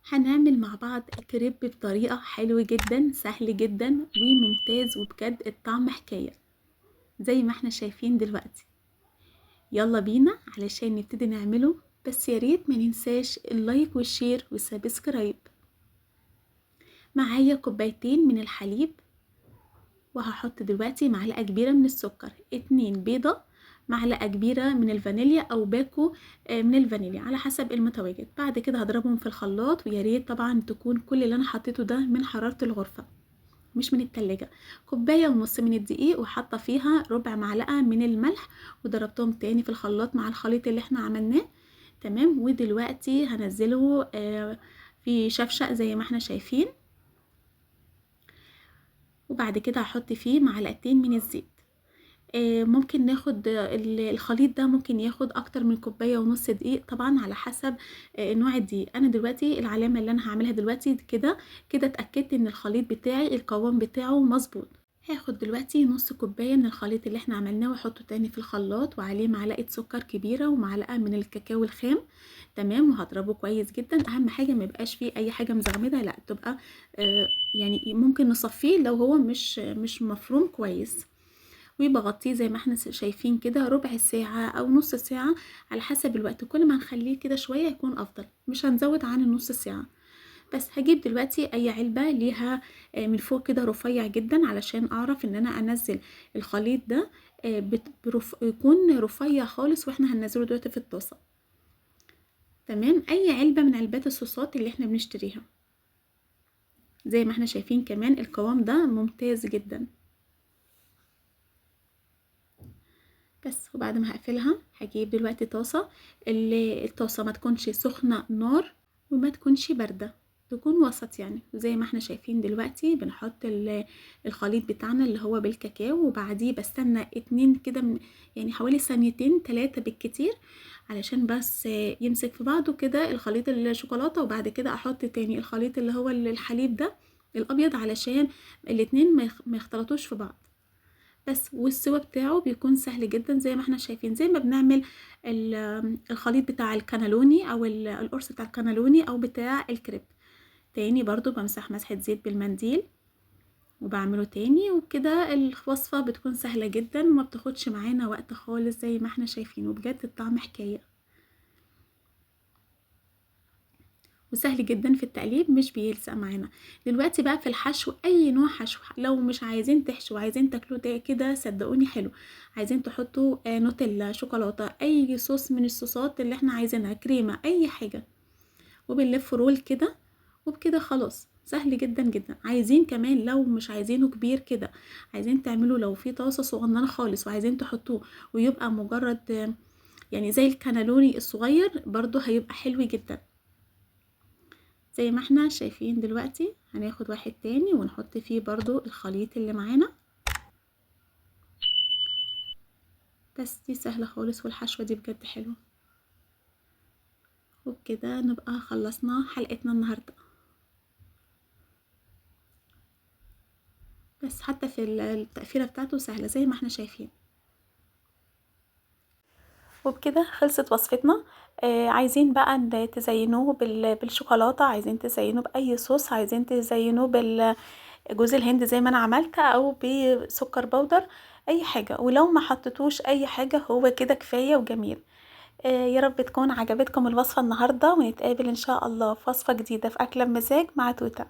هنعمل مع بعض كريب بطريقة حلوة جدا، سهل جدا وممتاز، وبجد الطعم حكاية زي ما احنا شايفين دلوقتي. يلا بينا علشان نبتدي نعمله، بس ياريت ما ننساش اللايك والشير والسبسكرايب. معايا كوبايتين من الحليب، وهحط دلوقتي معلقة كبيرة من السكر، 2 بيضة، معلقة كبيرة من الفانيليا او باكو من الفانيليا على حسب المتواجد. بعد كده هضربهم في الخلاط، وياريت طبعا تكون كل اللي انا حطيته ده من حرارة الغرفة مش من التلاجة. كوباية ونص من الدقيق، وحاطة فيها ربع معلقة من الملح، وضربتهم تاني في الخلاط مع الخليط اللي احنا عملناه. تمام. ودلوقتي هنزله في شفشق زي ما احنا شايفين، وبعد كده هحط فيه معلقتين من الزيت. ممكن ناخد الخليط ده ممكن ياخد اكتر من كوبايه ونص دقيق، طبعا على حسب نوع الدقيق. انا دلوقتي العلامه اللي انا هعملها دلوقتي كده كده اتاكدت ان الخليط بتاعي القوام بتاعه مظبوط. هاخد دلوقتي نص كوبايه من الخليط اللي احنا عملناه واحطه تاني في الخلاط، وعليه معلقه سكر كبيره ومعلقه من الكاكاو الخام. تمام. وهضربه كويس جدا. اهم حاجه ما يبقاش فيه اي حاجه مزغمده، لا تبقى يعني ممكن نصفيه لو هو مش مفروم كويس. وبغطيه زي ما احنا شايفين كده ربع ساعة او نص ساعة على حسب الوقت. كل ما نخليه كده شوية يكون افضل، مش هنزود عن النص ساعة. بس هجيب دلوقتي اي علبة ليها من فوق كده رفيع جدا، علشان اعرف ان انا انزل الخليط ده يكون رفيع خالص، واحنا هننزله دلوقتي في الطاسة. تمام. اي علبة من علبات الصوصات اللي احنا بنشتريها، زي ما احنا شايفين كمان القوام ده ممتاز جدا. بس. وبعد ما هقفلها هجيب دلوقتي طاسة، الطاسة ما تكونش سخنة نار وما تكونش باردة، تكون وسط يعني. زي ما احنا شايفين دلوقتي بنحط الخليط بتاعنا اللي هو بالكاكاو، وبعديه بستنى 2 كده يعني حوالي ثانيتين 3 بالكتير، علشان بس يمسك في بعضه كده الخليط الشوكولاتة. وبعد كده احط تاني الخليط اللي هو الحليب ده الابيض، علشان الاتنين ما يختلطوش في بعض. بس. والسوا بتاعه بيكون سهل جدا، زي ما احنا شايفين، زي ما بنعمل الخليط بتاع الكانالوني او القرص بتاع الكانالوني او بتاع الكريب. تاني برضو بمسح مسحة زيت بالمنديل وبعمله تاني، وكده الوصفة بتكون سهلة جدا وما بتاخدش معانا وقت خالص، زي ما احنا شايفين. وبجد الطعم حكاية، وسهل جدا في التقليب، مش بيلزق معانا. دلوقتي بقى في الحشو، اي نوع حشو. لو مش عايزين تحشوا وعايزين تاكلوا ده كده صدقوني حلو، عايزين تحطوا نوتيلا، شوكولاته، اي صوص من الصوصات اللي احنا عايزينها، كريمه، اي حاجه. وبنلف رول كده، وبكده خلاص سهل جدا جدا. عايزين كمان لو مش عايزينه كبير كده، عايزين تعملوا لو في طاسه صغننه خالص وعايزين تحطوه ويبقى مجرد يعني زي الكانالوني الصغير، برضو هيبقى حلو جدا. زي ما احنا شايفين دلوقتي هناخد واحد تاني ونحط فيه برضو الخليط اللي معانا. بس دي سهلة خالص، والحشوة دي بجد حلوة. وبكده نبقى خلصنا حلقتنا النهاردة. بس حتى في التقفيلة بتاعته سهلة زي ما احنا شايفين. وبكده خلصت وصفتنا. عايزين بقى تزينوه بالشوكولاتة، عايزين تزينوه بأي صوص، عايزين تزينوه جوز الهند زي ما انا عملت، او بسكر بودر، اي حاجة. ولو ما حطيتوش اي حاجة هو كده كفاية وجميل. يا رب تكون عجبتكم الوصفة النهاردة، ونتقابل ان شاء الله في وصفة جديدة في اكلة بمزاج مع توتة.